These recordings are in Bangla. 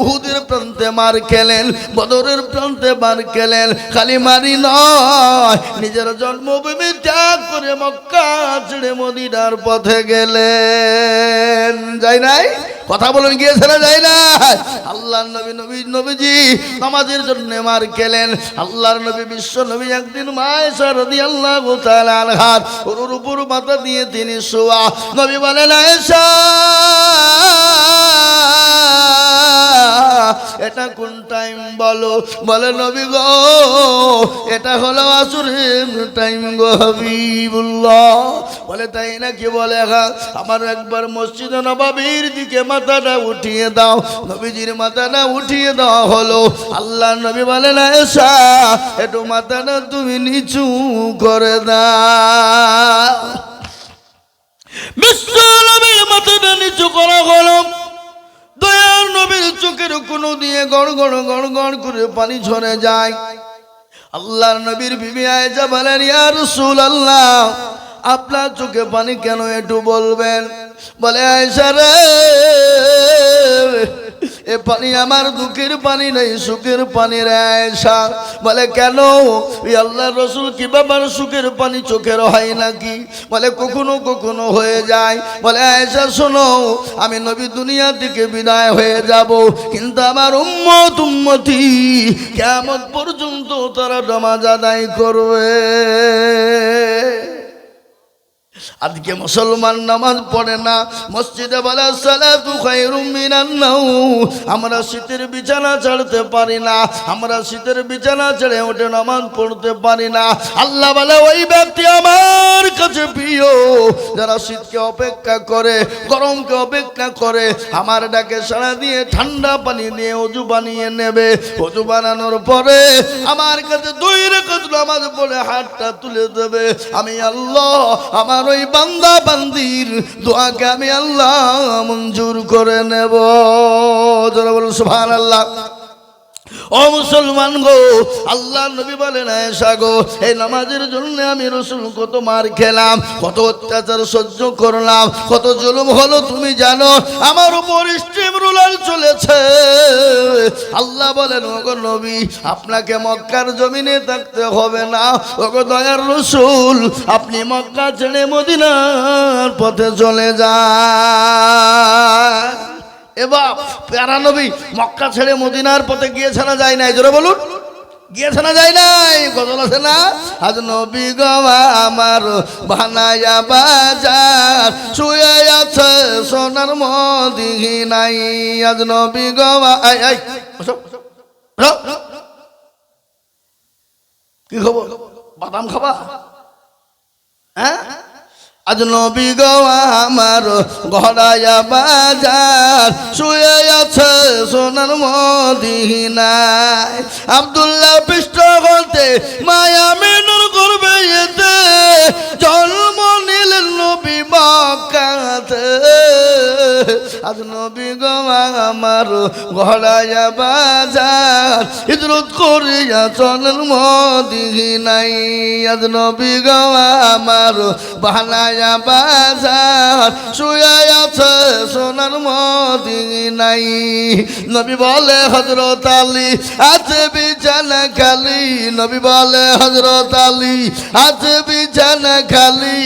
উহুদের প্রান্তে মার খেলেন, বদরের প্রান্তে মার খেলেন। খালি মারি নয়, নিজের জন্মভূমি ত্যাগ করে মক্কা ছেড়ে মদিনার পথে গেলেন। যাই নাই? কথা বলেন, গিয়েছে না যায় না? আল্লাহর নবীজি নামাজের জন্য মার খেলেন। আল্লাহর নবী বিশ্ব নবী একদিন মা আয়েশা রাদিয়াল্লাহু তাআলা আনহার ওর উপর মাথা দিয়ে তিনি শোয়া। নবী বলেন, আয়েশা এটা কোন টাইম বলো? বলে, নবী গো এটা হলো আসরের টাইম গো হাবিবুল্লাহ। বলে, তাই নাকি? বলে, হ্যাঁ। আমার একবার মসজিদে নববীর দিকে মাথাটা উঠিয়ে দাও। নবীজির মাথাটা উঠিয়ে দেওয়া হলো। আল্লাহ নবী বলেন, আয়েশা একটু মাথাটা তুমি নিচু করে দাও। বিশ্ব নবীর মাথাটা নিচু করা হলো। দয়ার নবীর চোখের কোণ দিয়ে গড় গড় গড় গড় করে পানি ঝরে যায়। আল্লাহর নবীর বিবি আয়েশা বলেন, ইয়া রাসূলুল্লাহ আপনার চোখে পানি কেন একটু বলবেন? বলে, আয়েশা রে এ পানি আমার দুঃখের পানি নেই, সুখের পানি রে আয়েশা। বলে, কেন? আল্লাহর রাসূল কি ব্যাপার, সুখের পানি চোখের হয় নাকি? বলে, কখনো কখনো হয়ে যায়। বলে, আয়েশা শোনো, আমি নবী দুনিয়া থেকে বিদায় হয়ে যাব, কিন্তু আমার উম্মতি কিয়ামত পর্যন্ত তারা নামাজ আদায় করবে। আজকে মুসলমান নামাজ পড়ে না, মসজিদে বলে সালাতু খায়রুম মিনান নাওম। আমরা শীতের বিছানা ছাড়তে পারি না, আমরা শীতের বিছানা ছেড়ে উঠে নামাজ পড়তে পারি না। আল্লাহ বলে, ওই ব্যক্তি আমার কাছে প্রিয় যারা শীতকে অপেক্ষা করে, গরমকে অপেক্ষা করে, আমার ডাকে সাড়া দিয়ে ঠান্ডা পানি দিয়ে ওযু বানিয়ে নেবে। ওযু বানানোর পরে আমার কাছে 2 রাকাত নামাজ পড়ে হাতটা তুলে দেবে। আমি আল্লাহ আমার ওই বান্দা বান্দির দোয়াকে আমি আল্লাহ মঞ্জুর করে নেব। যারা বলুন সুবহানাল্লাহ। ও মুসলমান গো, আল্লাহ নবী বলেন, আয়েশা গো এই নামাজের জন্য আমি রাসূল কত মার খেলাম, কত অত্যাচার সহ্য করলাম, কত জুলুম হলো তুমি জানো? আমার উপর স্টিম রুলার চলেছে। আল্লাহ বলেন, ওগো নবী আপনাকে মক্কার জমিনে থাকতে হবে না। ওগো দয়ার রাসূল আপনি মক্কা ছেড়ে মদিনার পথে চলে যান। এবার প্যারা নবী মক্কা ছেড়ে মদিনার পথে গিয়েছে না যায় নাই? জোরে বলুন, গিয়েছে না যায় নাই? গজল আছে না? আজ নবী গো আমার বানায়া বাজার শুয়ে আছে সোনার মদিনায়। আজ নবী গো কি খবর? বাদাম খাবা? হ্যাঁ, আজ নবী গো আমার গড়ায়া বাজার শুয়ে আছে সোনার মদিনায়। আব্দুল্লাহ পৃষ্ঠ হতে মায়া মেনুর করবে এতে জন্ম নিলেন নবী মক্কাতে। আজ নবী গো আমার গড়ায়া বাজার হিজরত করিয়া চলেন মদিনায়। আজ নবী গো আমার বানায়া বাজার শুয়ে আছে সোনার মদিনায়। নবী বলে হযরত আলী আছে বিছানা খালি, নবী বলে হযরত আলী আছে বিছানা খালি,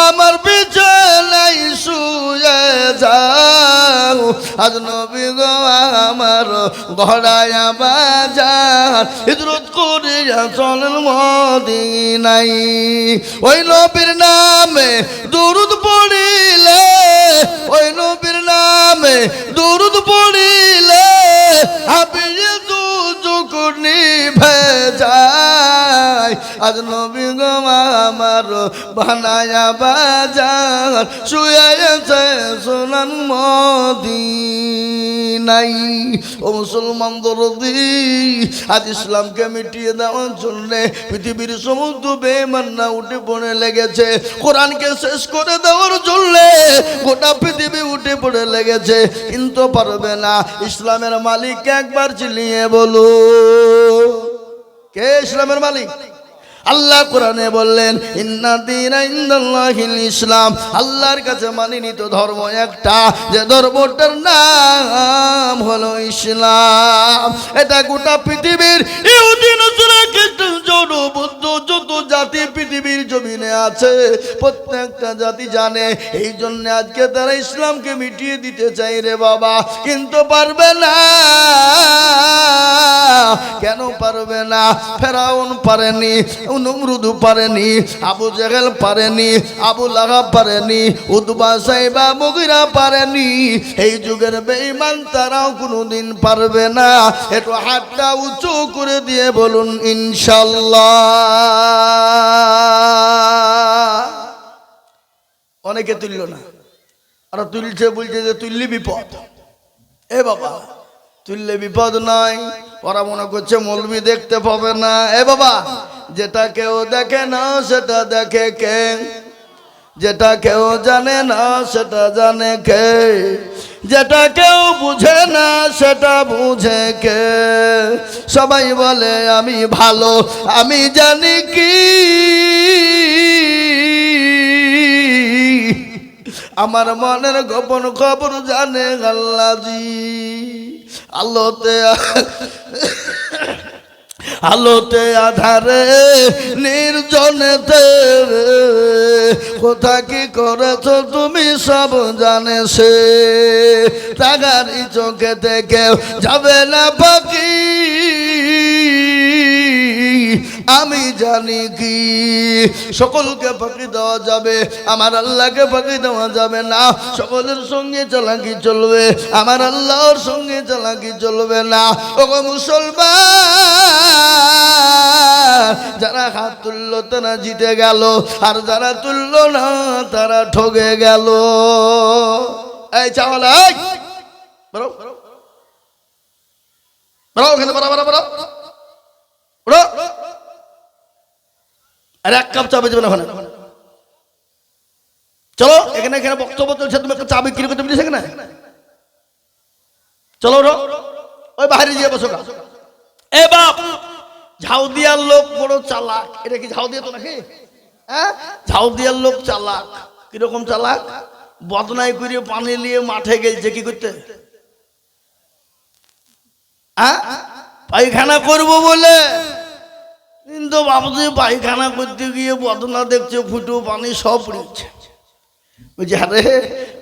আমার বিছানায় শুয়ে যাও। আজ নবী গো আমার গড়ায়া বাজার হিজরত করিয়া চলেন মদিনায়। ওই নবীর নামে দুরুদ পড়িলে, ওই নবীর নামে দুরুদ পড়িলে হাবিয়ে দুজক নিভে যায়। আজ নবী গো আমার বানায়া বাজার শুয়ে আছে সোনার মদিনায়। ও মুসলমান দরদি, আজ ইসলামকে মিটিয়ে দেওয়ার জন্য পৃথিবীর সমস্ত বেঈমানরা উঠে পড়ে লেগেছে। কোরআনকে শেষ করে দেওয়ার জন্য গোটা পৃথিবী উঠে পড়ে লেগেছে, কিন্তু পারবে না। ইসলামের মালিক একবার চিল্লিয়ে বলো, কে ইসলামের মালিক? আল্লাহ কোরআনে বললেন ইন্না দীনা ইনদাল্লাহিল ইসলাম, আল্লাহর কাছে মানিত ধর্ম একটা, যে ধর্মটার নাম হলো ইসলাম। এটা গোটা পৃথিবীর ইহুদি নাসারা খ্রিস্টান জৈন বৌদ্ধ যত জাতি পৃথিবীর জমিনে আছে প্রত্যেকটা জাতি জানে। এই জন্য আজকে তারা ইসলামকে মিটিয়ে দিতে চাই রে বাবা, কিন্তু পারবে না। কেন পারবে না? ফেরাউন পারেনি, নমরুদ পারেনি, আবু জেহেল পারেনি, আবু লাহাব পারেনি, উতবা সাইবা মুগিরা পারেনি। এই যুগের বেঈমান তারাও কোনোদিন পারবে না। একটু হাতটা উঁচু করে দিয়ে বলুন ইনশাআল্লাহ। অনেকে তুলল না, আর তুলছে, বলছে যে তুললি বিপদ। এ বাবা, তুললে বিপদ নয়। ওরা মনে করছে মৌলবি দেখতে পাবে না। এ বাবা, যেটা কেউ দেখে না সেটা দেখে কে? যেটা কেউ জানে না সেটা জানে কে? যেটা কেউ বুঝে না সেটা বুঝে কে? সবাই বলে আমি ভালো, আমি জানি কি আমার মনের গোপন খবর জানে আল্লাহজি। আলোতে আধারে নির্জনেতে কোথা কি করেছ তুমি সব জানে সে। তাগারি চোখে থেকে যাবে না পাখি, আমি জানি কি সকলকে ফাঁকি দেওয়া যাবে, আমার আল্লাহকে ফাঁকি দেওয়া যাবে না। সকলের সঙ্গে চালাকি চলবে, আমার আল্লাহর সঙ্গে চালাকি চলবে না। ওগো মুসলমান, যারা হাত তুললো তারা জিতে গেল, আর যারা তুললো না তারা ঠকে গেল। এই চাওয়ালা, বলো বলো, ওখানে বলো বলো বলো বলো। আর এক কাপ চা বেজবে না ওখানে। চলো, এখানে এখানে বক্তব্য চলছে, তুমি একটা চা বিক্রি করতে পেরেছে কিনা? চলো ওই বাইরে গিয়ে বসো। এ বাপ, ঝাউদিয়ার লোক বড় চালাক। এটা কি ঝাউদিয়া তো নাকি? হ্যাঁ, ঝাউদিয়ার লোক চালাক। কিরকম চালাক? বদনাই করে পানি নিয়ে মাঠে গেছে কি করতে? হ্যাঁ, পায়খানা করবো বলে। কিন্তু বাবুজি পায়খানা করতে গিয়ে বদনা দেখছে ফুটো পানি সব পড়েছে। বলছে আরে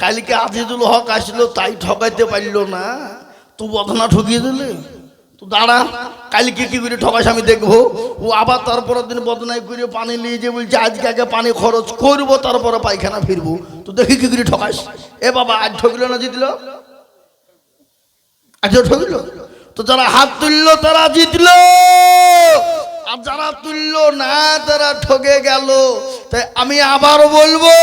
কালকে আজিজুল হক আসলো তাই ঠকাইতে পারলো না, তো বদনা ঠকিয়ে দিলে। তো দাঁড়া, কালকে কি করে ঠকাস আমি দেখবো। ও আবার তারপরের দিন বদনাই করে পানি নিয়ে যে বলছে আজকে আগে পানি খরচ করবো তারপরে পায়খানা ফিরবো। তো দেখি কি করে ঠকাস। এ বাবা, আজ ঠকলো না জিতল? আজ ঠকল। তো যারা হাত তুললো তারা জিতলো, আর যারা তুললো না তারা ঠকে গেল। তাই আমি আবার বলবো,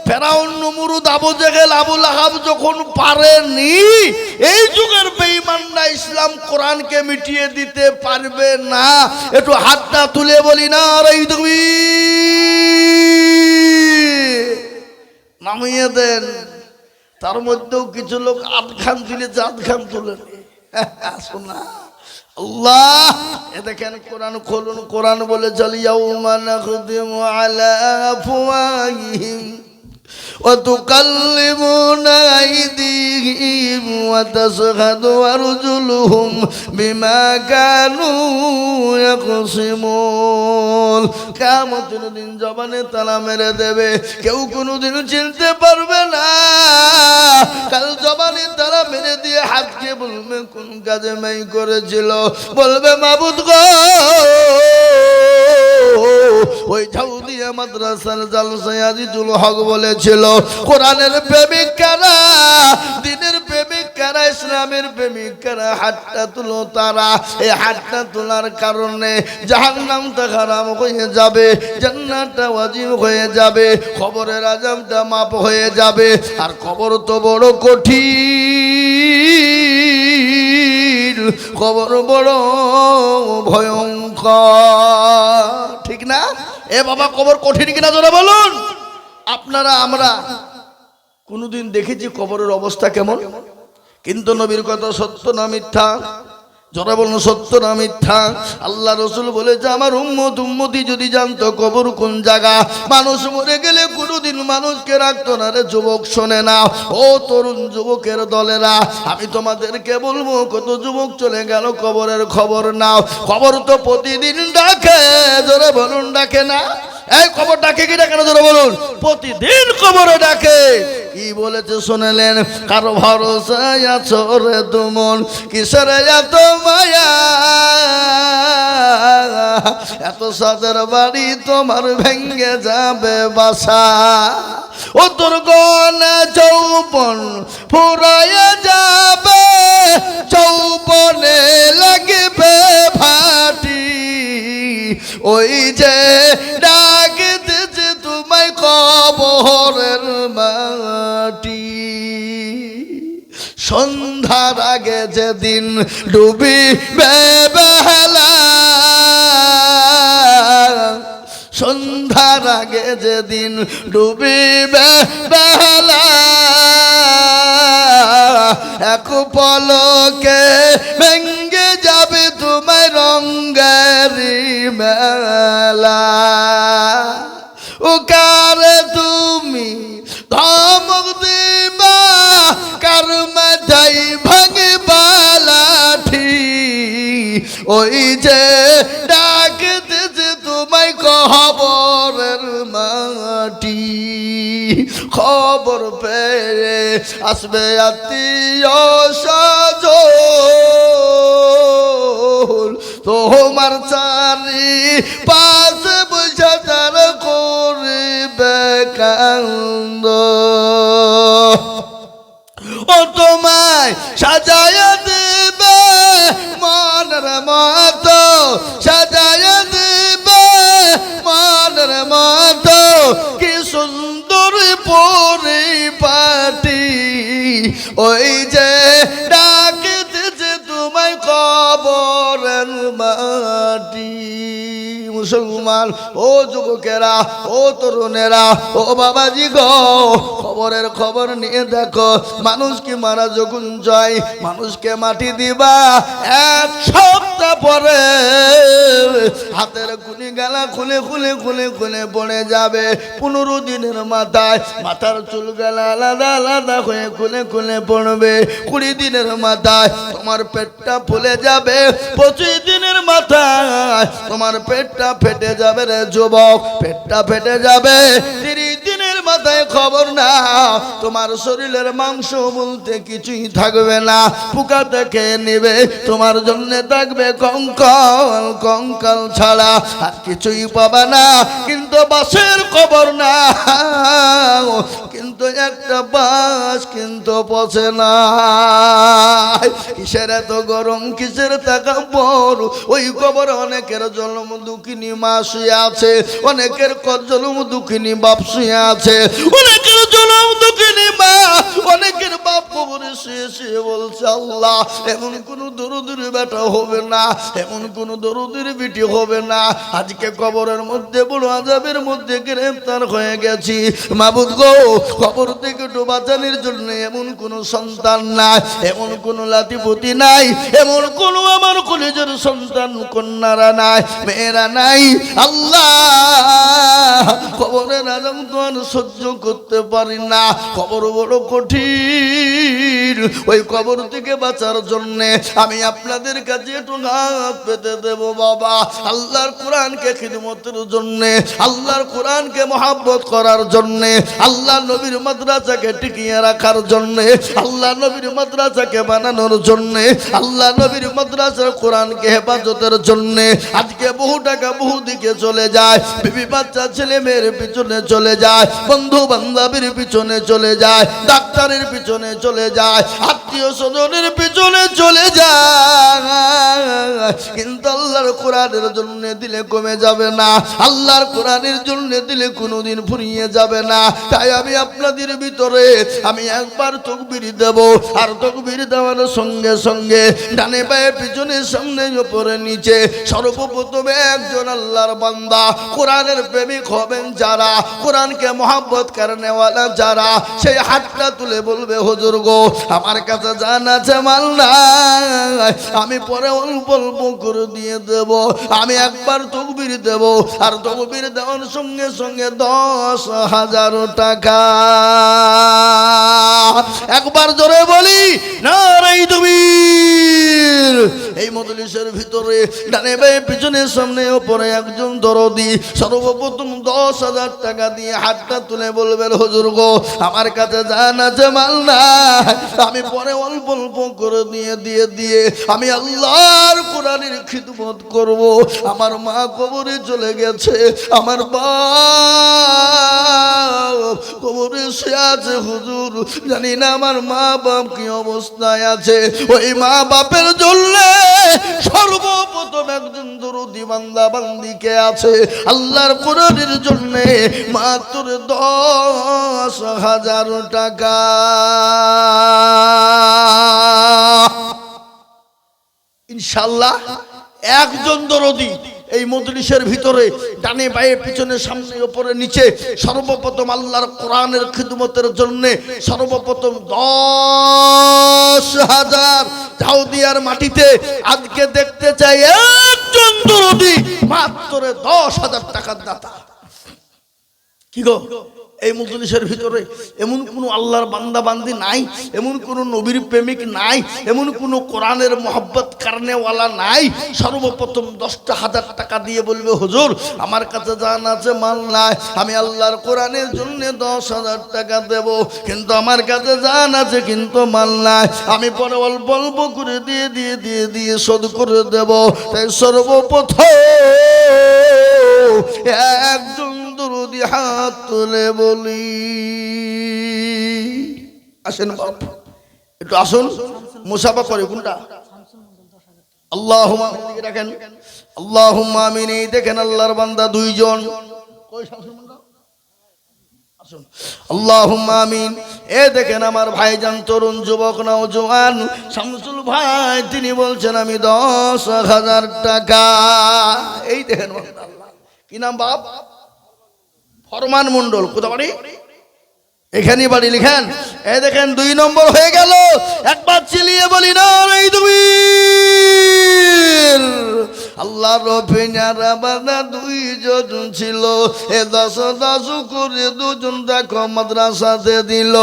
ফেরাউন, নমরুদ, আবু জেহেল, আবু লাহাব যখন পারেনি, এই যুগের বেঈমানরা ইসলাম কোরআনকে মিটিয়ে দিতে পারবে না। একটু হাতটা তুলে বলি না রে তুমি নামিয়ে দেন। তার মধ্যেও কিছু লোক আধখান তুলে চাঁদখান তুলে শোনা। আল্লাহ এ দেখেন, কোরআন খুলুন, কোরআন বলে চলি ইয়াউমা নাখদিমু আলা আফওয়াহিহিম ওয়া তুকাল্লিমুনা আইদিহিম ওয়া তাশহাদু আরজুলুহুম বিমা কানু ইয়াকসিমুন। কিয়ামতের দিন জবানে তালা মেরে দেবে, কেউ কোনোদিন চিনতে পারবে না। কাল জবানে তালা মেরে দিয়ে হাতকে বলবে কোন কাজে মাই করেছিল, বলবে মাবুদ গো ওই ঝাউদিয়া মাদ্রাসার জালসায় আজিজুল হক বলেছিল কোরআনের প্রেমিক কারা, দ্বীনের প্রেমিক কারা, ইসলামের প্রেমিক কারা, হাতটা তুলো তারা। এই হাতটা তোলার কারণে জাহান্নামটা হারাম হয়ে যাবে, জান্নাতটা ওয়াজিব হয়ে যাবে, কবরের আযাবটা মাফ হয়ে যাবে। আর কবর তো বড় কঠিন, কবর বড় ভয়ঙ্কর, ঠিক না? এ বাবা, কবর কঠিন কিনা জোরে বলুন। আপনারা আমরা কোনোদিন দেখেছি কবরের অবস্থা কেমন? কিন্তু নবীর কথা সত্য না মিথ্যা? যারা বলুন সত্য না মিথ্যা? আল্লাহ রসুল বলেছে আমার উম্মতি যদি জানতো কবর কোন জায়গা, মানুষ মরে গেলে কোনোদিন মানুষকে রাখতো না রে যুবক। শোনে না ও তরুণ যুবকের দলেরা, আমি তোমাদেরকে বলবো কত যুবক চলে গেল কবরের খবর নাও। কবর তো প্রতিদিন ডাকে, জোরে বলুন ডাকে না? এই কবর ডাকে কি ডাকে না জোরে বলুন? প্রতিদিন কবরে ডাকে। কি বলেছে শুনলেন? কারো ভরসায় আছো রে তুমন, কিসের এত মায়া, এত সাদের বাড়ি তোমার ভেঙ্গে যাবে বাসা। ও তোর গনে যৌবন ফুরাইয়া যাবে, যৌবনে লাগবে ভাটি, ওই যে ডাকতেছে তোমায় কবরের মাটি। সন্ধ্যার আগে যেদিন ডুবিবে বেলা, সন্ধ্যার আগে যেদিন ডুবিবে বেলা, এক পলকে ভেঙ্গে যাবে তোমার রঙের মেলা। ও কারে তুমি ধমক দিবা, কার মাথায় ভাঙবা লাঠি, ওই যে ডাকতেছে তোমায় কবরের মাটি। খবর পেয়ে আসবে আত্মীয় স্বজন, তোমার চারি পাশে বসে তার করবে কান্দ। ও তোমায় সাজায় দেবে মনের মতো, সাজায় দেবে মনের মতো, কি সুন্দর পরিপাটি, ওই যে ডাকতেছে তোমায় কবরের মাটি। মুসলমান ও যুবকেরা, ও তরুণেরা, ও বাবাজি গো, খবরের খবর নিয়ে দেখো। মানুষ কি মারা যখন যায়, মানুষকে মাটি দিবা, এক সপ্তাহ পরে হাতের কুলি গালা খুলে খুলে খুলে খুলে পড়ে যাবে। 15 দিনের মাথায় মাথার চুল গালা আলাদা আলাদা হয়ে খুলে খুলে পড়বে। 20 দিনের মাথায় তোমার পেটটা ফুলে যাবে। 25 দিনের মাথায় তোমার পেটটা ফেটে যাবে রে যুবক, পেটটা ফেটে যাবে। 30 দিনের মাথায় খবর না, তোমার শরীরের মাংস বলতে কিছুই থাকবে না, পোকা দেখে নেবে। তোমার জন্য থাকবে কঙ্কাল, কঙ্কাল ছাড়া আর কিছুই পাবে না। কিন্তু বাসের খবর না, কিন্তু একটা বাস কিন্তু পচে না। কিসের এত গরম, কিসের টাকা বড়? ওই কবর অনেকের জন্ম দুঃখিনী মা শুয়ে আছে, অনেকের জন্ম দুঃখিনী বাপ শুয়ে আছে, অনেকের জন্ম দুঃখিনী মা, অনেকের বাপ কবরে শুয়ে শুয়ে বলছে আল্লাহ এমন কোন দরুদের বেটা হবে না, এমন কোন দরুদের বিটি হবে না। আজকে কবরের মধ্যে বড় আযাবের মধ্যে গ্রেফতার হয়ে গেছি। মাবুদ গো, কবর থেকে একটু বাঁচানোর জন্য এমন কোন সন্তান নাই, এমন কোন লাতিপতি নাই, এমন কোন আমার কলেজের সন্তান কন্যারা নাই, মেয়েরা নাই। আল্লাহ কবরের আযাব তো আর সহ্য করতে পারি না, কবর বড় কঠিন। ওই কবর থেকে বাঁচার জন্য আমি আপনাদের কাছে একটু হাত পেতে দেব বাবা। আল্লাহর কোরআনকে খিদমতের জন্য, আল্লাহর কোরআনকে মহব্বত করার জন্য, আল্লাহ নবীর মাদ্রাসাকে টিকিয়ে রাখার জন্য, আল্লাহ নবীর মাদ্রাসাকে বানানোর জন্য, আল্লাহ নবীর মাদ্রাসার কোরআনকে হেফাজতের জন্য আজকে বহু টাকা বহু দিকে চলে যায়, বিবি বাচ্চা ছেলে মেয়ের পিছনে চলে যায়, বন্ধু বান্ধবের পিছনে চলে যায়, ডাক্তারের পিছনে চলে যায়, আত্মীয় স্বজনের পিছনে চলে যায়। কিন্তু আল্লাহর কোরআন কোরআনের জন্য দিলে কমে যাবে না, আল্লাহর কোরআনের জন্য দিলে কোনোদিন ফুরিয়ে যাবে না। তাই আমি আপনাদের ভিতরে আমি একবার তাকবীর দেব, আর তাকবীর দেওয়ার সঙ্গে সঙ্গে ডানে বায়ে পিছনে সামনে উপরে নিচে সর্বপ্রথমে একজন আল্লাহর বান্দা কোরআনের প্রেমিক হবেন যারা, কোরআনকে মহব্বত করেনেওয়ালা যারা, সেই হাতটা তুলে বলবে হুজুর গো আমার কাছে জান আছে মাল নাই, আমি পরে অল্প অল্প করে দিয়ে দেব। আমি একবার তাকবীর দেব, আর তাকবীর দেওয়ার সঙ্গে সঙ্গে 10,000 টাকা। একবার জোরে বলি নারায়ে তাকবীর। এই মজলিসের ভিতরে ডানে বায়ে পিছনে সামনে উপরে একজন দরদি সর্বপ্রথম 10,000 টাকা দিয়ে হাতটা তুলে বলবেন হুজুর গো আমার কাছে জান আছে মাল নাই, আমি পরে অল্প অল্প করে দিয়ে আমি আল্লাহর কোরআনের খিদমত করব। আমার মা কবরে চলে গেছে, আমার বাপ কবরে সে আছে হুজুর, জানি না আমার মা বাপ কি অবস্থায় আছে। ওই মা বাপের জন্য সর্বপ্রথম একজন দরদি বান্দা বান্দিকে আছে আল্লাহর কোরআনের জন্য মাত্র 10,000 টাকা। ইনশাআল্লাহ একজন দরদি এই মজলিসের ভিতরে ডানে বায়ে পিছনে সামনে উপরে নিচে সর্বপ্রথম আল্লাহর কোরআনের খিদমতের জন্য সর্বপ্রথম 10,000 দাউদিয়ার মাটিতে আজকে দেখতে চাই একজন দরদি মাত্র 10,000 টাকার দাতা। কি গো এই মজলিসের ভিতরে এমন কোনো আল্লাহর বান্দা বান্দি নাই, এমন কোনো নবীর প্রেমিক নাই, এমন কোনো কোরআনের মহব্বত কারণেওয়ালা নাই সর্বপ্রথম 10,000 টাকা দিয়ে বলবে হুজুর আমার কাছে জান আছে মাল নাই, আমি আল্লাহর কোরআনের জন্য 10,000 টাকা দেব, কিন্তু আমার কাছে জান আছে কিন্তু মাল নাই, আমি পরে অল্প অল্প করে দিয়ে শোধ করে দেব। তাই সর্বপ্রথম একজন দরদি হাত তুলে বলি আসেন বাপ একটু আসুন, মুসাফা করে কোনটা আল্লাহুম্মা আমিন দেখেন, আল্লাহুম্মা আমিন। এই দেখেন আল্লাহর বান্দা দুইজন, কই শামসুল বান্দা আসুন, আল্লাহুম্মা আমিন। এ দেখেন আমার ভাইজান তরুণ যুবক নওজোয়ান শামসুল ভাই, তিনি বলছেন আমি 10,000 টাকা। এই দেখেন আল্লাহ কি নাম বাপ? ফরমান মন্ডল। কোথা বাড়ি? এখানেই বাড়ি লিখেন। এই দেখেন 2 নম্বর হয়ে গেল। একবার চিলিয়ে বলি নারায়ে তাকবীর। আল্লাহর রফিনারা বান্দা 2 জন ছিল, এ 10 করে 2 জন দেখো মাদ্রাসাতে দিল,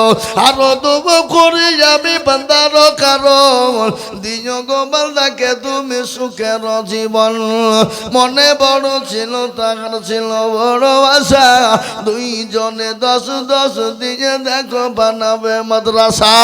আরো 2 করে যাবে বান্দার কারণ দিও গো বান্দাকে তুমি সুখের জীবন। মনে বড় ছিল তার ছিল বড় আশা, 2 জনে 10 দিয়ে দেখো বানাবে মাদ্রাসা।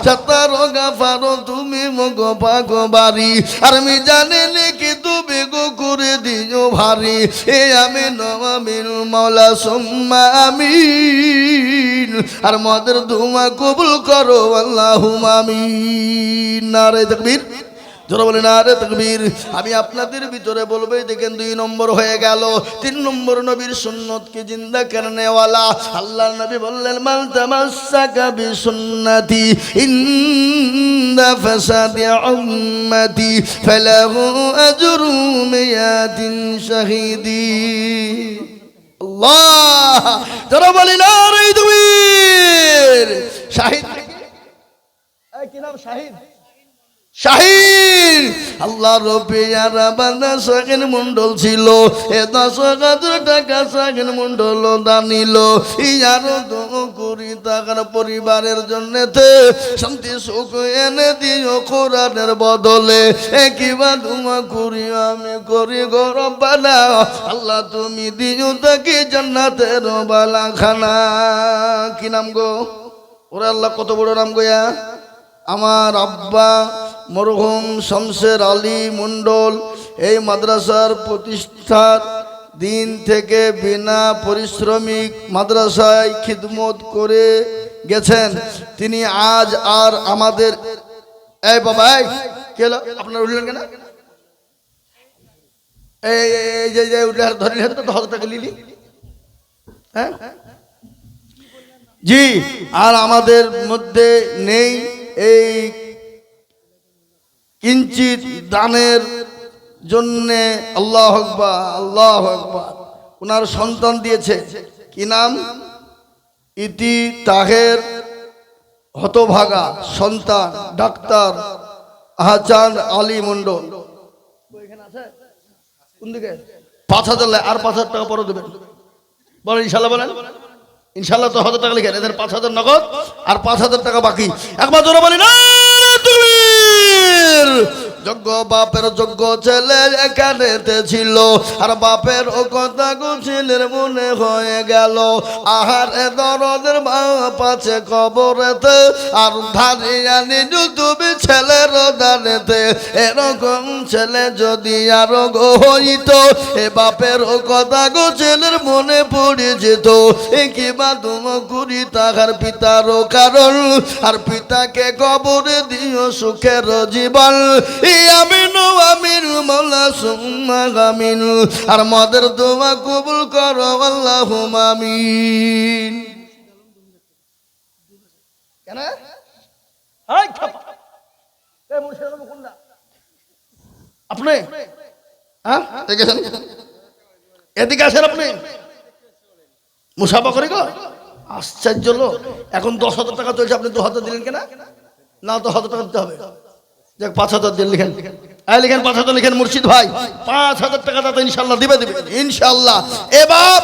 17 গাফারো তুমি মগো পাগো বাড়ি, আর আমি জানি কি তুমি গো করে দিও ভারী। এ আমি নওয়ামিল মাওলা সুম্মা আমিন, আর মদের দুমা কবুল করো আল্লাহুম্মা আমিন। নারে তাকবীর, জোরে বলেন নারে তাকবীর। আমি আপনাদের ভিতরে বলবো দেখেন 2 নম্বর হয়ে গেল। 3 নম্বর নবীর সুন্নতকে জিন্দা করনেওয়ালা আল্লাহর নবী বললেন মান তামাসসাকা বিসুন্নতি ইনদা ফাসাদি উম্মতি ফালাহু আজরু মিয়াতিন শাহীদি। আল্লাহ, জোরে বলেন নারে তাকবীর। শাহিদ কি নাম? শাহিদ শাহিদ আল্লাহ রবিয়ারা বান্দা শাহিন মন্ডল ছিল, এ 10,000 টাকা শাহিন মন্ডল দানিল। ইয়ারো 2 কোটি টাকার পরিবারের জন্য শান্তি সুখ এনে দিও কোরআনের বদলে। কিবা দুমা করি আমি করি গরব বালা, আল্লাহ তুমি দিও তাকে জান্নাতের বালা খানা। কি নাম গো? ওরে আল্লাহ কত বড় নাম গোয়া। আমার আব্বা মরহুম শমশের আলী মন্ডল এই মাদ্রাসার প্রতিষ্ঠার দিন থেকে বিনা পরিশ্রমিক মাদ্রাসায় খিদমত করে গেছেন। তিনি আজ আর আমাদের এই বাবা কে আপনার উঠলেন কেন? এই যে উঠে ধরে নিলেন তো 1000 টাকা লিলি। হ্যাঁ জি, আর আমাদের মধ্যে নেই এই কিঞ্চিত দানের জন্যে। আল্লাহু আকবার, আল্লাহু আকবার। ওনার সন্তান দিয়েছে, কি নাম? ইতি তাহের, হতভাগা সন্তান ডাক্তার আহসান আলী মন্ডল। কোন দিকে? 5000, আর 5000 টাকা পরে দেবেন। বলেন ইনশাল্লাহ, বলেন ইনশাল্লাহ। তো 1000 টাকা লিখেন, এদের 5000 নগদ আর 5000 টাকা বাকি। একবার জোরে বলি না যোগ্য বাপের যোগ্য ছেলে এখানেতে ছিল, আর বাপের ও কথা ছেলের মনে হয়ে গেল। আহার এ দরদের বাপ আছে কবরেতে, আর ধারিয়া নিজ তুমি ছেলের দানেতে। এরকম ছেলে যদি আরো হইত, এ বাপের ও কথা ছেলের মনে পড়ে যেত। এ কিবা তুম করি তাহার পিতারও কারণ, আর পিতাকে কবরে দিও সুখের জীবন। আমিনু আমিনু মাওলা সুম্মা আমিনু। আর মদের দোয়া কবুল করো আল্লাহুম্মা আমিন। কেন হাই খাপা এ মুর্শিদ কোনটা আপনি? হ্যাঁ দেখেছেন, এদিকে আসেন আপনি। মুসাফা করি গো, আশ্চর্য লোক। এখন 10,000 টাকা চলছে, আপনি 2000 দিলেন কেন? না, তো 1000 টাকা দিতে হবে। দেখ 5000 দিন, লিখেন লিখেন 5000 লিখেন। মুর্শিদ ভাই 5000 টাকা দাতা ইনশাল্লাহ দিবে ইনশাল্লাহ। এবার